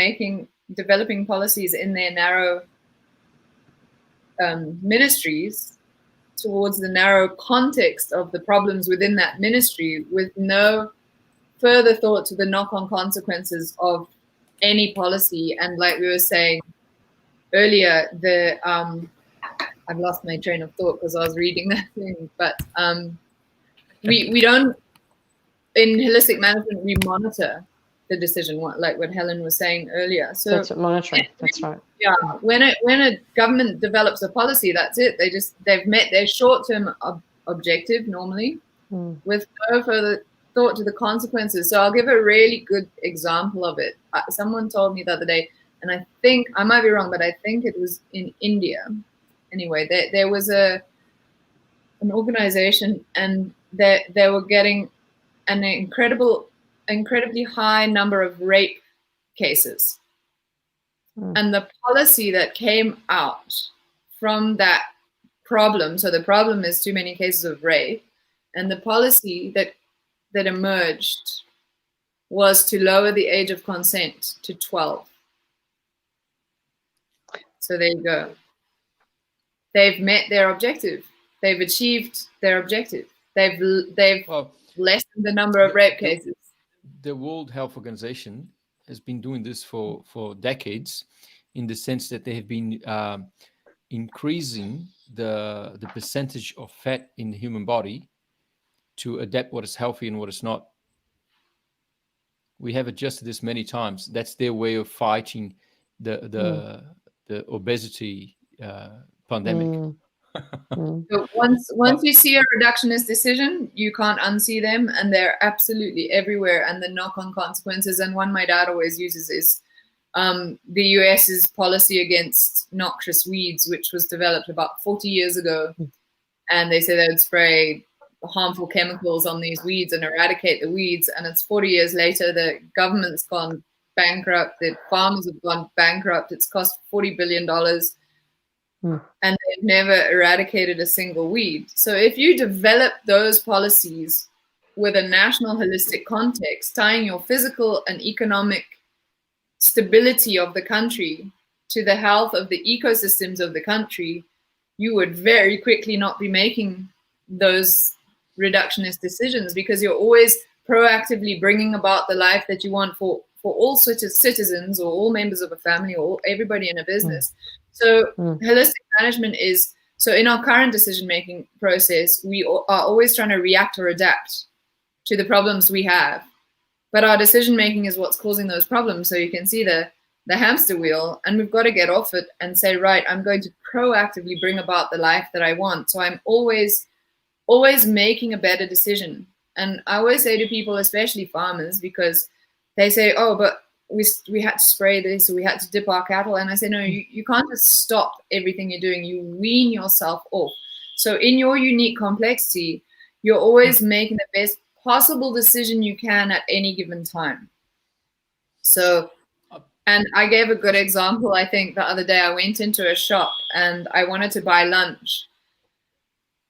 developing policies in their narrow ministries towards the narrow context of the problems within that ministry, with no further thought to the knock-on consequences of any policy. And like we were saying earlier, I've lost my train of thought because I was reading that thing, but we don't, in holistic management, we monitor the decision, like what Helen was saying earlier. So that's monitoring. That's right. Yeah, when a government develops a policy, that's it. They've met their short-term objective normally, with no further thought to the consequences. So I'll give a really good example of it. Someone told me the other day, and I think I might be wrong, but I think it was in India. Anyway, there was an organization, and they were getting an incredibly high number of rape cases. And the policy that came out from that problem, so the problem is too many cases of rape, and the policy that emerged was to lower the age of consent to 12. So there you go. They've met their objective. They've achieved their objective. They've lessened the number of rape cases. The World Health Organization has been doing this for decades, in the sense that they have been increasing the percentage of fat in the human body to adapt what is healthy and what is not. We have adjusted this many times. That's their way of fighting the obesity pandemic. So once you see a reductionist decision, you can't unsee them, and they're absolutely everywhere. And the knock-on consequences, and one my dad always uses is the US's policy against noxious weeds, which was developed about 40 years ago. And they say they would spray harmful chemicals on these weeds and eradicate the weeds. And it's 40 years later, the government's gone bankrupt, the farmers have gone bankrupt. It's cost $40 billion. And they've never eradicated a single weed. So if you develop those policies with a national holistic context, tying your physical and economic stability of the country to the health of the ecosystems of the country, you would very quickly not be making those reductionist decisions, because you're always proactively bringing about the life that you want for all citizens, or all members of a family, or everybody in a business. So holistic management is, so in our current decision-making process, we are always trying to react or adapt to the problems we have. But our decision-making is what's causing those problems. So you can see the hamster wheel, and we've got to get off it and say, right, I'm going to proactively bring about the life that I want. So I'm always making a better decision. And I always say to people, especially farmers, because they say, oh, but we had to spray this, or we had to dip our cattle. And I say, no, you can't just stop everything you're doing. You wean yourself off. So in your unique complexity, you're always making the best possible decision you can at any given time. So, and I gave a good example. I think the other day I went into a shop and I wanted to buy lunch.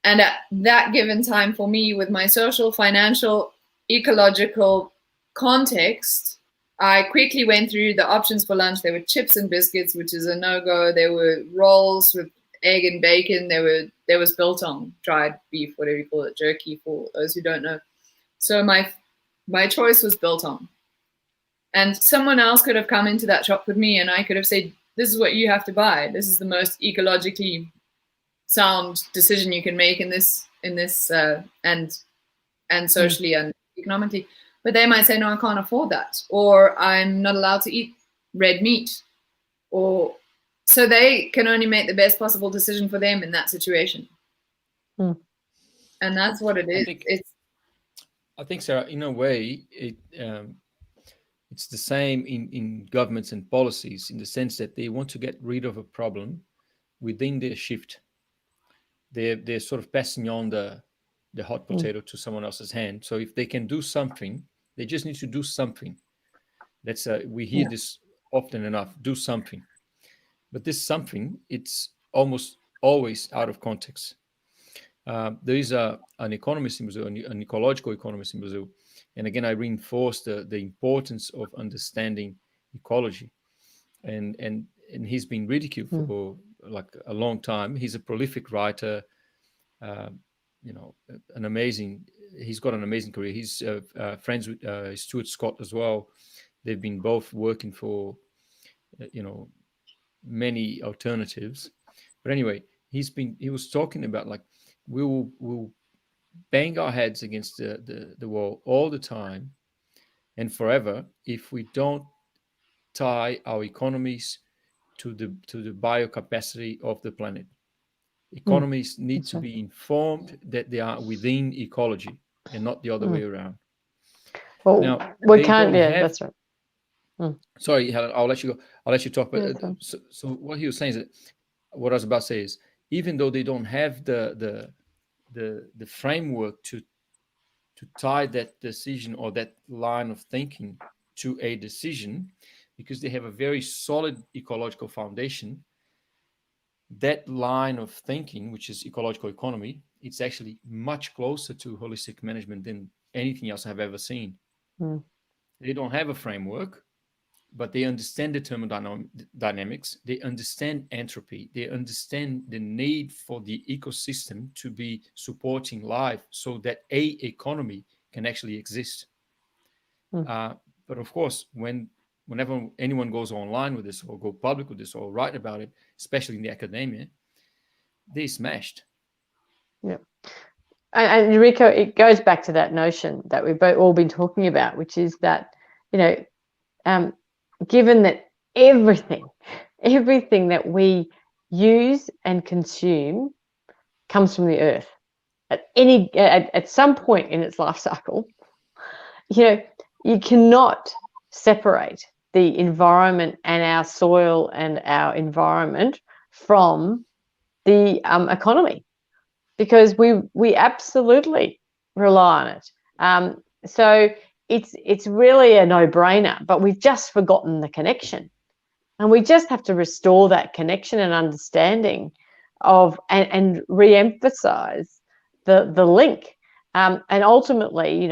And at that given time for me, with my social, financial, ecological context, I quickly went through the options for lunch. There were chips and biscuits, which is a no-go. There were rolls with egg and bacon. There was biltong, dried beef, whatever you call it, jerky for those who don't know. So my choice was biltong. And someone else could have come into that shop with me, and I could have said, this is what you have to buy. This is the most ecologically sound decision you can make in this and socially and economically. But they might say, no, I can't afford that, or I'm not allowed to eat red meat, or so they can only make the best possible decision for them in that situation. And that's what it is. I think, Sarah, in a way, it's the same in governments and policies, in the sense that they want to get rid of a problem within their shift. They're sort of passing on the hot potato to someone else's hand. So if they can do something, they just need to do something. That's we hear this often enough. Do something, but this something, it's almost always out of context. There is an economist in Brazil, an ecological economist in Brazil, and again I reinforce the importance of understanding ecology, and he's been ridiculed for like a long time. He's a prolific writer, he's got an amazing career. He's friends with Stuart Scott as well. They've been both working for many alternatives. But anyway, he was talking about, like, we'll bang our heads against the wall all the time and forever if we don't tie our economies to the biocapacity of the planet. Economies need to be informed that they are within ecology and not the other way around. Well, now, we can't. Yeah, that's right. Sorry, Helen, I'll let you go. I'll let you talk. But so what he was saying is that what I was about to say is, even though they don't have the framework to tie that decision or that line of thinking to a decision, because they have a very solid ecological foundation, that line of thinking, which is ecological economy, it's actually much closer to holistic management than anything else I've ever seen. They don't have a framework, but they understand the thermodynamics. They understand entropy. They understand the need for the ecosystem to be supporting life so that a economy can actually exist. But of course, whenever anyone goes online with this or go public with this or write about it, especially in the academia, they smashed. Yeah. And Rico, it goes back to that notion that we've all been talking about, which is that given that everything that we use and consume comes from the earth at some point in its life cycle, you cannot separate the environment and our soil and our environment from the economy, because we absolutely rely on it. So it's really a no-brainer, but we've just forgotten the connection, and we just have to restore that connection and understanding of and re-emphasize the link. And ultimately,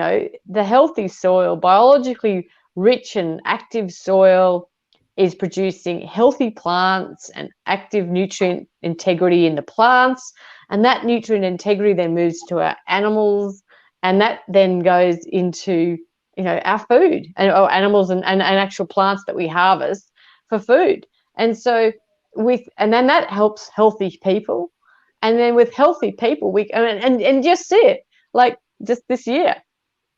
the healthy soil, biologically rich and active soil, is producing healthy plants and active nutrient integrity in the plants. And that nutrient integrity then moves to our animals, and that then goes into, our food and animals and actual plants that we harvest for food. And so and then that helps healthy people. And then with healthy people, and just see it, like just this year,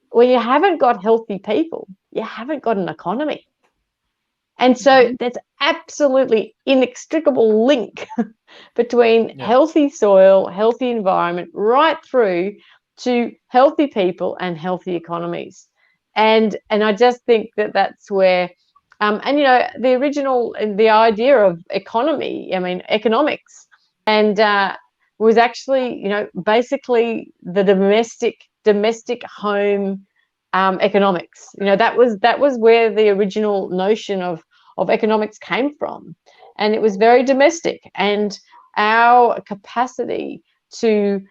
when you haven't got healthy people, you haven't got an economy. And so there's absolutely inextricable link between healthy soil, healthy environment, right through to healthy people and healthy economies. And I just think that that's where, the original, the idea of economy, economics, and was actually, basically the domestic home economics. That was where the original notion of economics came from, and it was very domestic. And our capacity for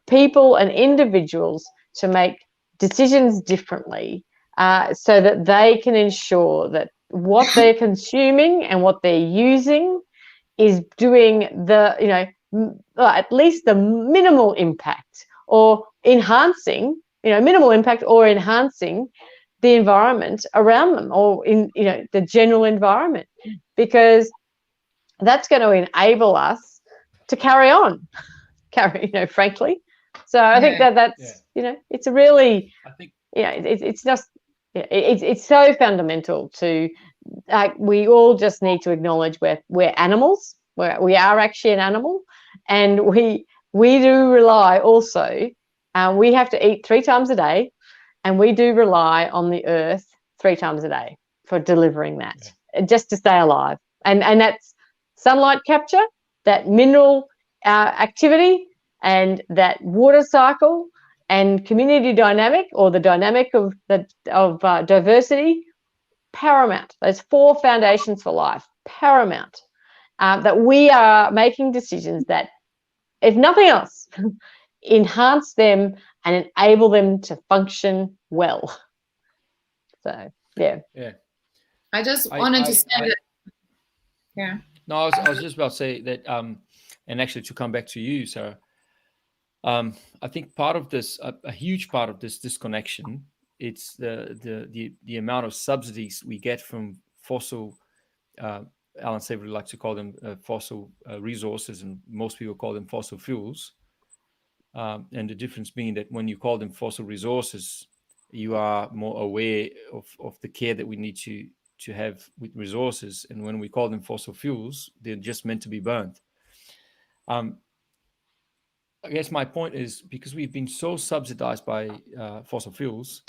people and individuals to make decisions differently, so that they can ensure that what they're consuming and what they're using is doing at least the minimal impact, or enhancing, minimal impact or enhancing the environment around them, or in the general environment, because that's going to enable us to carry on, frankly. So I think that's it's a really, I think it's just it's so fundamental to, we all just need to acknowledge we're animals. We are actually an animal, and we do rely also. We have to eat 3 times a day, and we do rely on the earth 3 times a day for delivering that, just to stay alive. And that's sunlight capture, that mineral activity, and that water cycle, and community dynamic, or the dynamic of diversity, paramount. Those 4 foundations for life, paramount. That we are making decisions that, if nothing else, enhance them and enable them to function well. So I just wanted to say that. Yeah. No, I was just about to say that, and actually to come back to you, Sarah. I think part of this, a huge part of this disconnection, it's the amount of subsidies we get from fossil. Alan Savory likes to call them fossil resources, and most people call them fossil fuels. And the difference being that when you call them fossil resources, you are more aware of the care that we need to have with resources. And when we call them fossil fuels, they're just meant to be burned. I guess my point is, because we've been so subsidized by fossil fuels,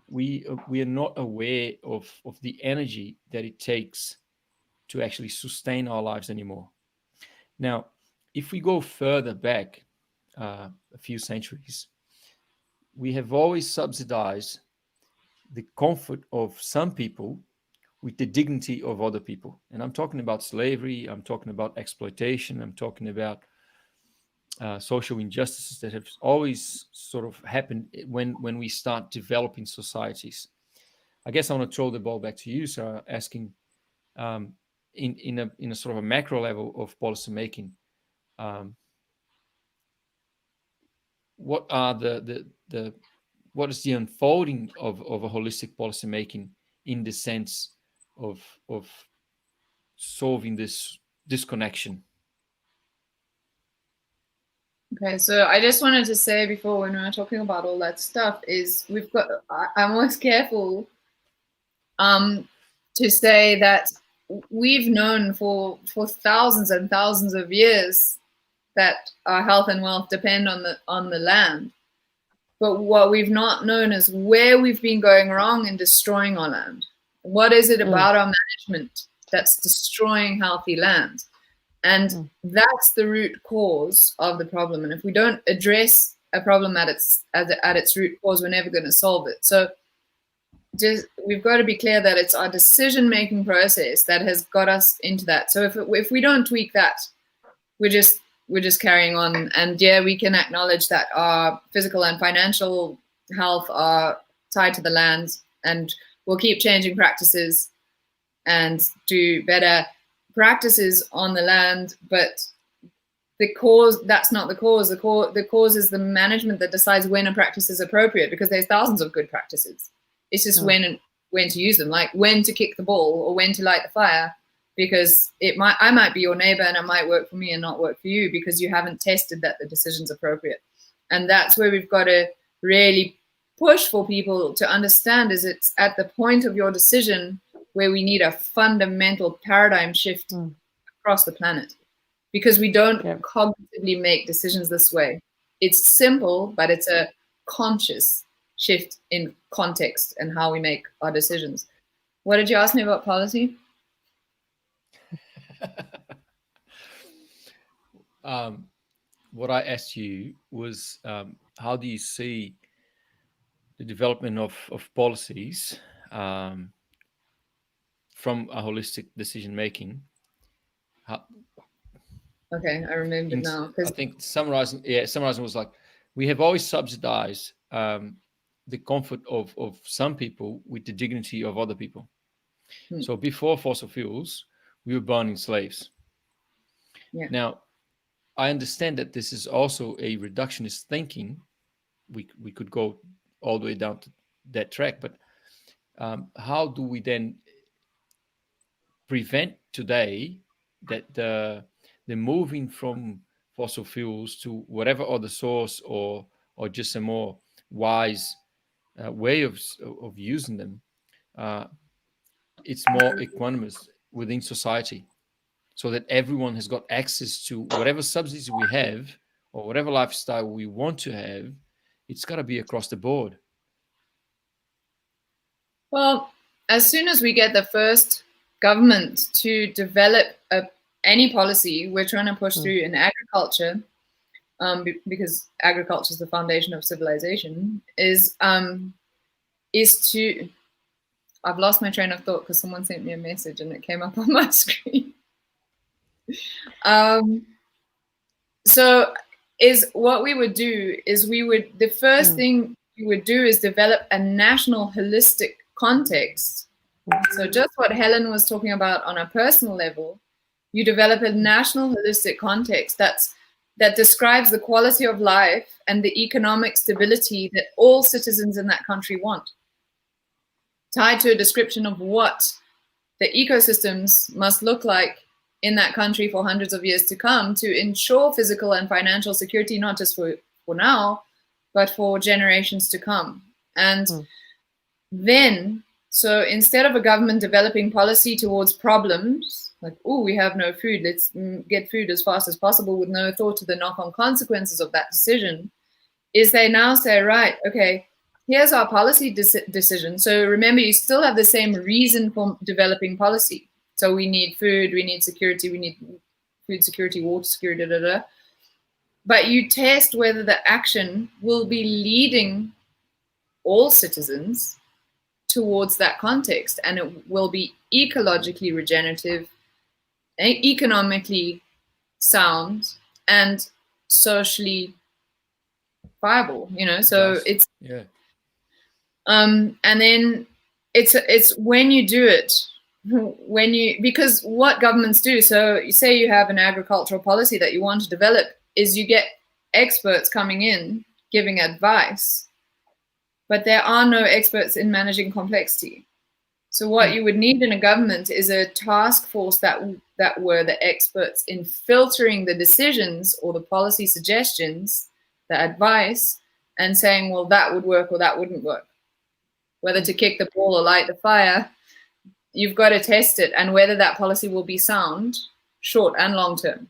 we are not aware of the energy that it takes to actually sustain our lives anymore. Now, if we go further back a few centuries, we have always subsidized the comfort of some people with the dignity of other people. And I'm talking about slavery, I'm talking about exploitation, I'm talking about social injustices that have always sort of happened when we start developing societies. I guess I want to throw the ball back to you, Sarah, asking, in a sort of a macro level of policy making, what are what is the unfolding of a holistic policy making in the sense of solving this disconnection? Okay, so I just wanted to say before, when we were talking about all that stuff, is I'm always careful to say that we've known for thousands and thousands of years that our health and wealth depend on the land. But what we've not known is where we've been going wrong in destroying our land. What is it about our management that's destroying healthy land? And that's the root cause of the problem. And if we don't address a problem at its root cause, we're never going to solve it. So we've got to be clear that it's our decision-making process that has got us into that. So if we don't tweak that, we're just carrying on. And yeah, we can acknowledge that our physical and financial health are tied to the land, and we'll keep changing practices and do better practices on the land. But the cause, that's not the cause. The cause is the management that decides when a practice is appropriate, because there's thousands of good practices. It's just when to use them, like when to kick the ball or when to light the fire, because I might be your neighbor and it might work for me and not work for you because you haven't tested that the decision's appropriate. And that's where we've got to really push for people to understand, is it's at the point of your decision where we need a fundamental paradigm shift across the planet, because we don't cognitively make decisions this way. It's simple, but it's a conscious shift in context and how we make our decisions. What did you ask me about policy? What I asked you was, how do you see the development of policies from a holistic decision making? Okay, I remember now. I think summarizing was like, we have always subsidized the comfort of some people with the dignity of other people. So before fossil fuels, we were burning slaves. Yeah. Now, I understand that this is also a reductionist thinking. We could go all the way down to that track, but how do we then prevent today that the moving from fossil fuels to whatever other source or just a more wise way of using them, it's more equanimous within society, so that everyone has got access to whatever subsidies we have or whatever lifestyle we want to have. It's got to be across the board. Well, as soon as we get the first government to develop any policy we're trying to push through in agriculture, because agriculture is the foundation of civilization, is to, I've lost my train of thought because someone sent me a message and it came up on my screen. So is what we would do is the first thing we would do is develop a national holistic context. So just what Helen was talking about on a personal level, you develop a national holistic context that describes the quality of life and the economic stability that all citizens in that country want, tied to a description of what the ecosystems must look like in that country for hundreds of years to come, to ensure physical and financial security, not just for now, but for generations to come. And then, so instead of a government developing policy towards problems, like, oh, we have no food, let's get food as fast as possible with no thought to the knock-on consequences of that decision, is they now say, right, okay, here's our policy decision. So remember, you still have the same reason for developing policy. So we need food, we need security, we need food security, water security, But you test whether the action will be leading all citizens towards that context, and it will be ecologically regenerative, economically sound, and socially viable. So it's and then it's when you do it, because what governments do, so you say you have an agricultural policy that you want to develop, is you get experts coming in giving advice, but there are no experts in managing complexity. So what you would need in a government is a task force that were the experts in filtering the decisions or the policy suggestions, the advice, and saying, well, that would work or that wouldn't work. Whether to kick the ball or light the fire you've got to test it and whether that policy will be sound, short and long term.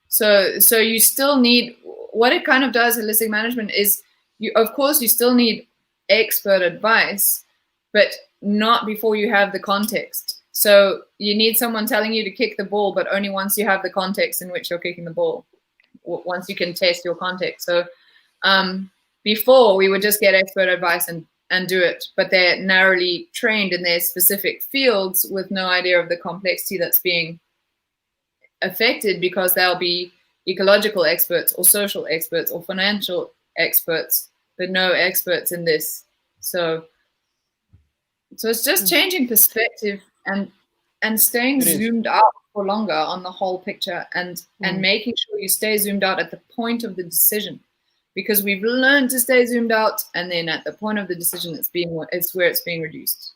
So you still need, what it kind of does, holistic management, is of course you still need expert advice, but not before you have the context. So you need someone telling you to kick the ball, but only once you have the context in which you're kicking the ball, once you can test your context. So before we would just get expert advice and do it, but they're narrowly trained in their specific fields with no idea of the complexity that's being affected, because they'll be ecological experts or social experts or financial experts, but no experts in this. So it's just changing perspective and staying zoomed out for longer on the whole picture, and making sure you stay zoomed out at the point of the decision, because we've learned to stay zoomed out, and then at the point of the decision, it's where it's being reduced.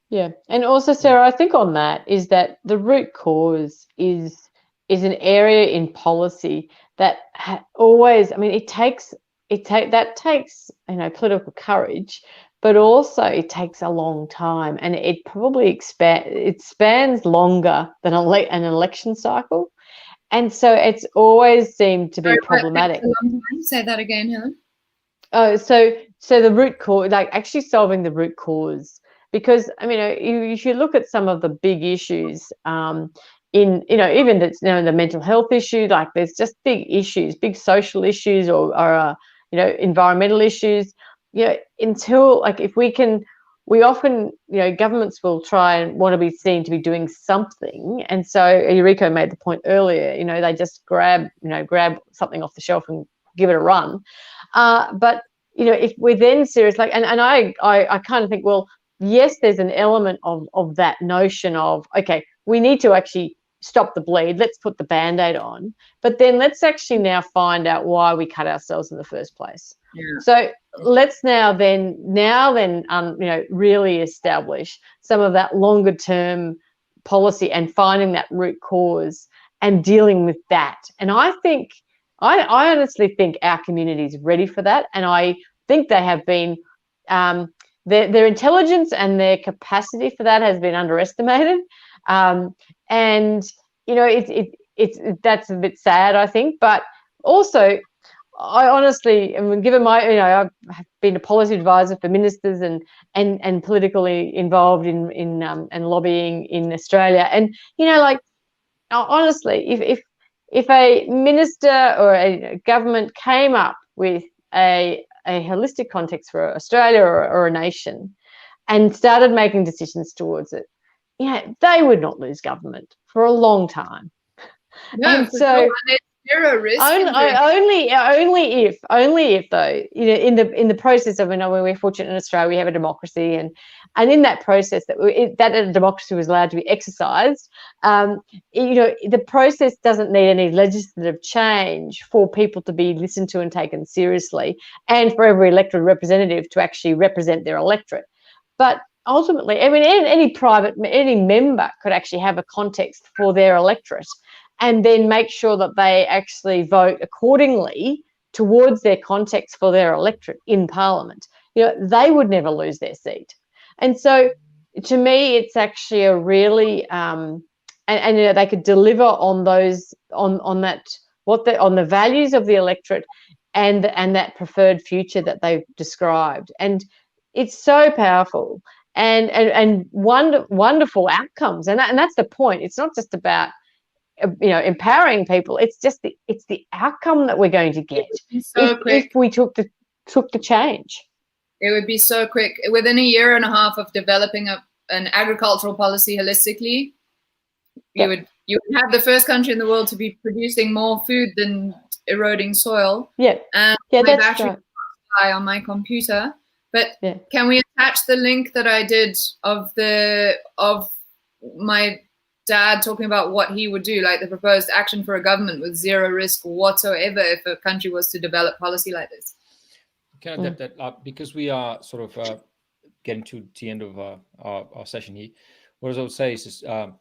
Yeah, and also, Sarah, I think on that is that the root cause is an area in policy that always, I mean, it takes political courage, but also it takes a long time, and it probably spans longer than an election cycle, and so it's always seemed to be problematic. Say that again, Helen. Oh, so the root cause, like actually solving the root cause, because I mean, you should look at some of the big issues in, even the mental health issue, like there's just big issues, big social issues, or environmental issues, until, like, if we often, governments will try and want to be seen to be doing something. And so Eureka made the point earlier, they just grab something off the shelf and give it a run. But, if we're then serious, like, and I kind of think, well, yes, there's an element of that notion of, okay, we need to actually stop the bleed. Let's put the Band-Aid on. But then let's actually now find out why we cut ourselves in the first place. Yeah. So let's now then really establish some of that longer term policy and finding that root cause and dealing with that. And I honestly think our community is ready for that. And I think they have been, their intelligence and their capacity for that has been underestimated. And that's a bit sad, I think. But also, I honestly, given I've been a policy advisor for ministers and politically involved in and lobbying in Australia, and honestly, if a minister or a government came up with a holistic context for Australia or a nation and started making decisions towards it, they would not lose government for a long time. No, and so there's zero risk. Only if though, in the process of, when we're fortunate in Australia, we have a democracy, and in that process that a democracy was allowed to be exercised, the process doesn't need any legislative change for people to be listened to and taken seriously, and for every elected representative to actually represent their electorate. But ultimately, I mean, any member could actually have a context for their electorate, and then make sure that they actually vote accordingly towards their context for their electorate in Parliament. They would never lose their seat. And so, to me, it's actually a really, and they could deliver on those, on the values of the electorate, and that preferred future that they've described. And it's so powerful. And wonderful outcomes, and that's the point. It's not just about empowering people. It's just the outcome that we're going to get if we took the change. It would be so quick. Within a year and a half of developing an agricultural policy holistically, you would have the first country in the world to be producing more food than eroding soil. Yeah, and yeah, my that's battery right. On my computer. But can we attach the link that I did of my dad talking about what he would do, like the proposed action for a government with zero risk whatsoever if a country was to develop policy like this? Can I adapt that up? Because we are sort of getting to the end of our session here. What I would say is a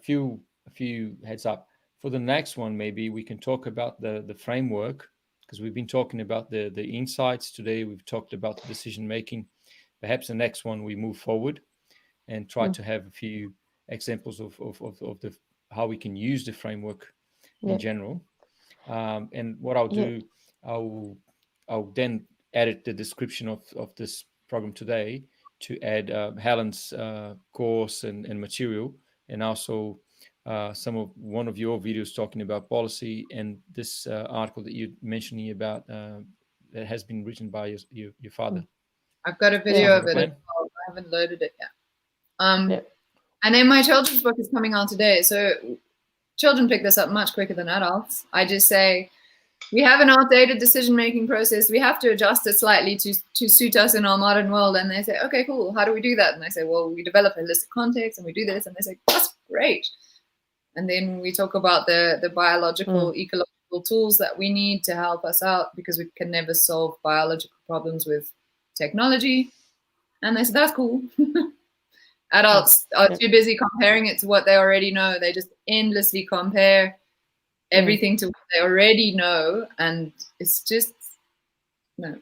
few heads up. For the next one, maybe we can talk about the framework, because we've been talking about the insights today. We've talked about the decision making. Perhaps the next one we move forward and try to have a few examples of the how we can use the framework in general. And what I'll do, I'll then edit the description of this program today to add Helen's course and material, and also one of your videos talking about policy, and this article that you're mentioning about that has been written by your father. I've got a video of it as well. I haven't loaded it yet. And then my children's book is coming out today. So children pick this up much quicker than adults. I just say, we have an outdated decision-making process. We have to adjust it slightly to suit us in our modern world. And they say, okay, cool. How do we do that? And I say, well, we develop a holistic context and we do this. And they say, that's great. And then we talk about the biological, ecological tools that we need to help us out, because we can never solve biological problems with technology. And they say, that's cool. Adults are too busy comparing it to what they already know. They just endlessly compare everything to what they already know, and it's just no.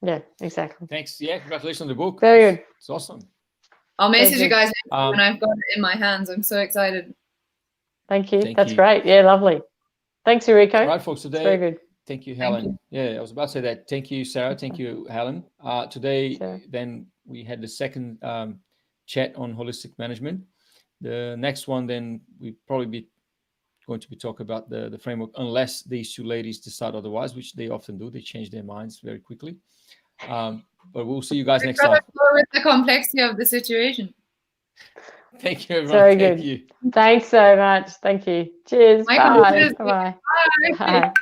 Yeah, exactly. Thanks. Yeah, congratulations on the book. Very good. It's awesome. I'll message you guys when I've got it in my hands. I'm so excited. Thank you. That's great. Yeah, lovely. Thanks, Eureka. All right, folks. Today, very good. Thank you, Helen. Yeah, I was about to say that. Thank you, Sarah. Thank you, Helen. Today, then we had the second chat on holistic management. The next one, then we probably going to be talking about the framework, unless these two ladies decide otherwise, which they often do. They change their minds very quickly. But we'll see you guys next time. With the complexity of the situation. Thank you, everyone. Very good. Thanks so much. Thank you. Cheers. Bye. Bye. Bye.